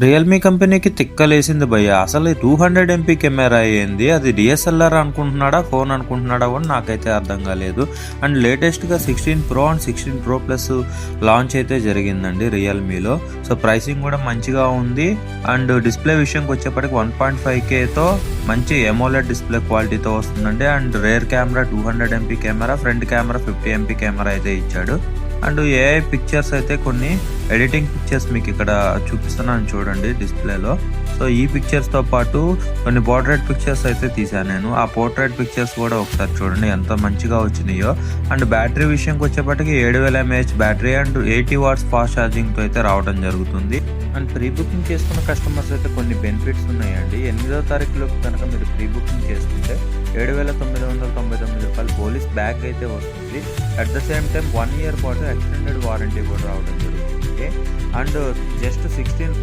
Realme కంపెనీకి తిక్కలేసింది భయ్యా. అసలు 200 ఎంపీ కెమెరా ఏంది? అది డీఎస్ఎల్ఆర్ అనుకుంటున్నాడా? ఫోన్ అనుకుంటున్నాడా కూడా నాకైతే అర్థం కాలేదు. అండ్ లేటెస్ట్‌గా 16 pro and 16 pro plus launch అయితే జరిగిందండి రియల్‌మీలో. సో ప్రైసింగ్ కూడా మంచిగా ఉంది. అండ్ డిస్ప్లే విషయంకి వచ్చేప్పటికి 1.5Kతో మంచి ఎమోలెడ్ డిస్ప్లే క్వాలిటీతో వస్తుందండి. And rear camera 200 MP camera, front camera 50 MP camera అయితే ఇచ్చాడు. అండ్ ఏఐ పిక్చర్స్ అయితే కొన్ని ఎడిటింగ్ పిక్చర్స్ మీకు ఇక్కడ చూపిస్తున్నాను చూడండి డిస్ప్లేలో. సో ఈ పిక్చర్స్తో పాటు కొన్ని పోర్ట్రేట్ పిక్చర్స్ అయితే తీసాను నేను. ఆ పోర్ట్రేట్ పిక్చర్స్ కూడా ఒకసారి చూడండి ఎంత మంచిగా వచ్చినాయో. అండ్ బ్యాటరీ విషయంకి వచ్చేప్పటికి 7000 mAh battery and 80 watts fast ఛార్జింగ్తో అయితే రావడం జరుగుతుంది. అండ్ ప్రీ బుకింగ్ చేసుకున్న కస్టమర్స్ అయితే కొన్ని బెనిఫిట్స్ ఉన్నాయండి. 8వ తారీఖులోకి కనుక మీరు ప్రీ బుకింగ్ చేసుకుంటే 7,999 పోలీస్ బ్యాగ్ అయితే వస్తుంది. At the same time 1 year పాటు ఎక్స్టెండెడ్ వారంటీ కూడా రావడం జరుగుతుంది. And just 16